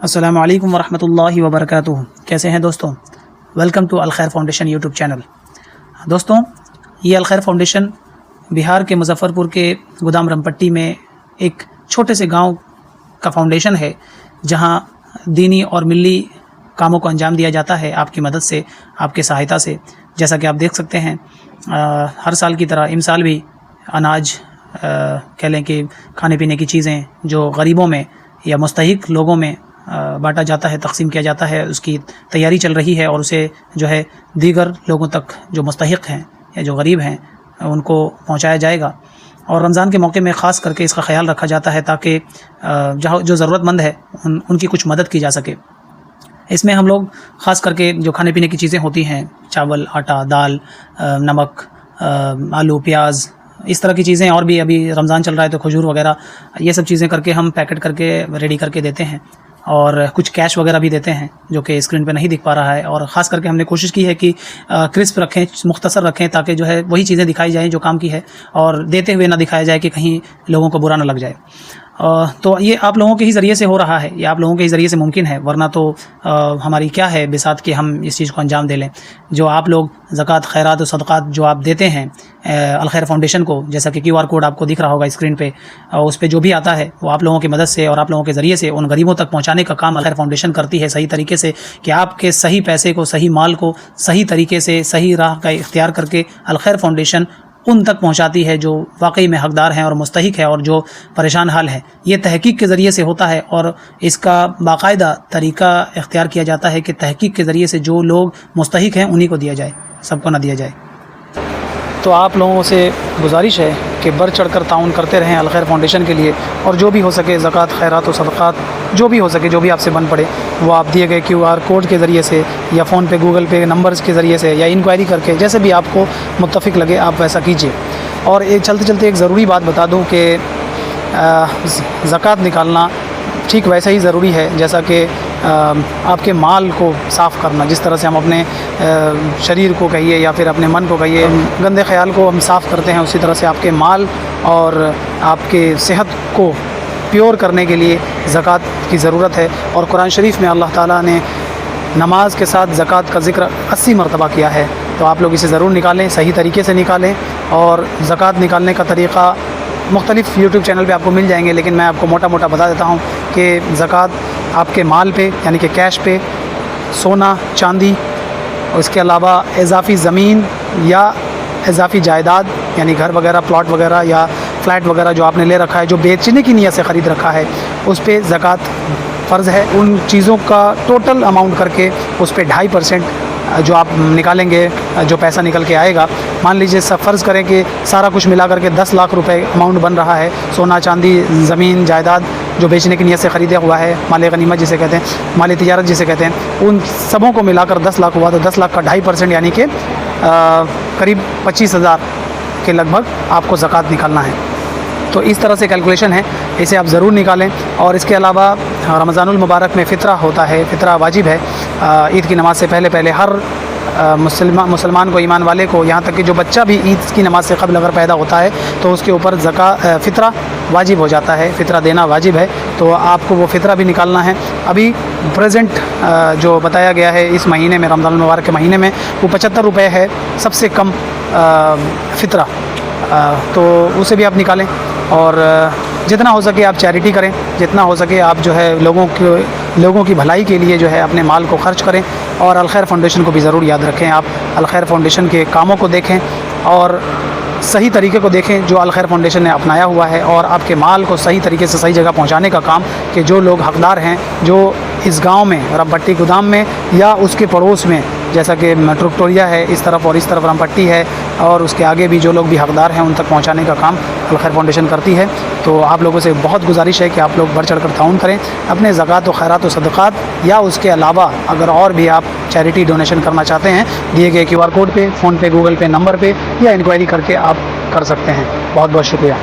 अस्सलामु अलैकुम वरहमतुल्लाहि वबरकातुहू। कैसे हैं दोस्तों? वेलकम टू अल खैर फाउंडेशन यूट्यूब चैनल। दोस्तों, ये अल खैर फाउंडेशन बिहार के मुजफ्फरपुर के गोदाम रमपट्टी में एक छोटे से गांव का फाउंडेशन है, जहां दीनी और मिली कामों को अंजाम दिया जाता है आपकी मदद से, आपके सहायता से। जैसा कि आप देख सकते हैं, हर साल की तरह इस साल भी अनाज कह लें कि खाने पीने की चीज़ें जो गरीबों में या मुस्तहिक लोगों में बांटा जाता है, तकसीम किया जाता है, उसकी तैयारी चल रही है और उसे जो है दीगर लोगों तक जो मुस्तहिक हैं या जो गरीब हैं उनको पहुंचाया जाएगा। और रमज़ान के मौके में ख़ास करके इसका ख्याल रखा जाता है ताकि जहाँ जो ज़रूरतमंद है उनकी कुछ मदद की जा सके। इसमें हम लोग ख़ास करके जो खाने पीने की चीज़ें होती हैं, चावल, आटा, दाल, नमक, आलू, प्याज, इस तरह की चीज़ें, और भी अभी रमज़ान चल रहा है तो खजूर वगैरह, ये सब चीज़ें करके हम पैकेट करके रेडी करके देते हैं। और कुछ कैश वगैरह भी देते हैं जो कि स्क्रीन पे नहीं दिख पा रहा है। और ख़ास करके हमने कोशिश की है कि क्रिस्प रखें, मुख्तसर रखें, ताकि जो है वही चीज़ें दिखाई जाएँ जो काम की है, और देते हुए ना दिखाया जाए कि कहीं लोगों को बुरा ना लग जाए। तो ये आप लोगों के ही ज़रिए से हो रहा है, ये आप लोगों के ही ज़रिए से मुमकिन है, वरना तो हमारी क्या है बिसात कि हम इस चीज़ को अंजाम दे लें। जो आप लोग ज़कात, खैरात और सदक़ात जो आप देते हैं अल खैर फाउंडेशन को, जैसा कि QR कोड आपको दिख रहा होगा स्क्रीन पे, उस पर जो भी आता है वो आप लोगों की मदद से और आप लोगों के ज़रिए से उन गरीबों तक पहुँचाने का काम अल खैर फाउंडेशन करती है सही तरीके से, कि आपके सही पैसे को, सही माल को सही तरीके से, सही राह का इख्तियार करके अल खैर फाउंडेशन उन तक पहुंचाती है जो वाकई में हकदार हैं और मुस्तहिक है और जो परेशान हाल है। ये तहकीक के ज़रिए से होता है और इसका बाकायदा तरीका इख्तियार किया जाता है कि तहकीक के ज़रिए से जो लोग मुस्तहिक हैं उन्हीं को दिया जाए, सबको ना दिया जाए। तो आप लोगों से गुजारिश है कि बढ़ चढ़ कर ताउन करते रहें अल खैर फाउंडेशन के लिए, और जो भी हो सके ज़कात, खैरात और सदक़ात जो भी हो सके, जो भी आपसे बन पड़े, वो आप दिए गए QR कोड के ज़रिए से या फ़ोन पे गूगल पे नंबर्स के ज़रिए से या इंक्वायरी करके, जैसे भी आपको मुत्तफ़िक लगे आप वैसा कीजिए। और एक चलते चलते एक ज़रूरी बात बता दूँ कि ज़कात निकालना ठीक वैसा ही ज़रूरी है जैसा कि आपके माल को साफ़ करना। जिस तरह से हम अपने शरीर को कहिए या फिर अपने मन को कहिए, गंदे ख्याल को हम साफ़ करते हैं, उसी तरह से आपके माल और आपके सेहत को प्योर करने के लिए ज़कात की ज़रूरत है। और कुरान शरीफ में अल्लाह ताला ने नमाज के साथ ज़कात का ज़िक्र 80 मरतबा किया है। तो आप लोग इसे ज़रूर निकालें, सही तरीके से निकालें। और ज़कात निकालने का तरीक़ा मुख्तलिफ़ यूट्यूब चैनल पे आपको मिल जाएंगे, लेकिन मैं आपको मोटा मोटा बता देता हूँ कि ज़कात आपके माल पे यानी कि कैश पे, सोना, चांदी, और इसके अलावा इजाफ़ी ज़मीन या इजाफ़ी जायदाद यानी घर वगैरह, प्लॉट वगैरह या फ्लैट वगैरह जो आपने ले रखा है, जो बेचने की नीयत से ख़रीद रखा है, उस पर ज़कात फ़र्ज़ है। उन चीज़ों का टोटल अमाउंट करके उस पर 2.5% जो आप निकालेंगे, जो पैसा निकल के आएगा, मान लीजिए सब फ़र्ज़ करें कि सारा कुछ मिला करके 10 लाख रुपए अमाउंट बन रहा है, सोना, चांदी, ज़मीन, जायदाद जो बेचने की नीयत से ख़रीदा हुआ है, माल गनीमत जिसे कहते हैं, माल तिजारत जिसे कहते हैं, उन सबों को मिलाकर 10 लाख हुआ। तो 10 लाख का 2.5% यानी कि करीब 25,000 के लगभग आपको ज़कात निकालना है। तो इस तरह से कैलकुलेशन है, इसे आप ज़रूर निकालें। और इसके अलावा रमज़ानुल मुबारक में फ़ितरा होता है, फ़ितरा वाजिब है। ईद की नमाज़ से पहले हर मुसलमान को, ईमान वाले को, यहाँ तक कि जो बच्चा भी ईद की नमाज़ से क़ब्ल अगर पैदा होता है तो उसके ऊपर फ़ितरा वाजिब हो जाता है, फ़ितरा देना वाजिब है। तो आपको वो फ़ितरा भी निकालना है। अभी प्रेजेंट जो बताया गया है इस महीने में, रमज़ानुल मुबारक के महीने में, वो 75 रुपये है सबसे कम फ़ितरा। तो उसे भी आप निकालें। और जितना हो सके आप चैरिटी करें, जितना हो सके आप जो है लोगों की भलाई के लिए जो है अपने माल को खर्च करें। और अल खैर फाउंडेशन को भी ज़रूर याद रखें। आप अल खैर फाउंडेशन के कामों को देखें और सही तरीके को देखें जो अल खैर फाउंडेशन ने अपनाया हुआ है, और आपके माल को सही तरीके से सही जगह पहुंचाने का काम, कि जो लोग हकदार हैं, जो इस गांव में रमपट्टी गोदाम में या उसके पड़ोस में, जैसा कि ट्रुकटोरिया है इस तरफ और इस तरफ रमपट्टी है, और उसके आगे भी जो लोग भी हकदार हैं उन तक पहुंचाने का काम अल खैर फाउंडेशन करती है। तो आप लोगों से बहुत गुजारिश है कि आप लोग बढ़ चढ़ कर ताउन करें। अपने ज़कात और खैरात और सदक़ात या उसके अलावा अगर और भी आप चैरिटी डोनेशन करना चाहते हैं, दिए गए QR कोड पे, फ़ोन पे, गूगल पे नंबर पे या इंक्वायरी करके आप कर सकते हैं। बहुत बहुत शुक्रिया।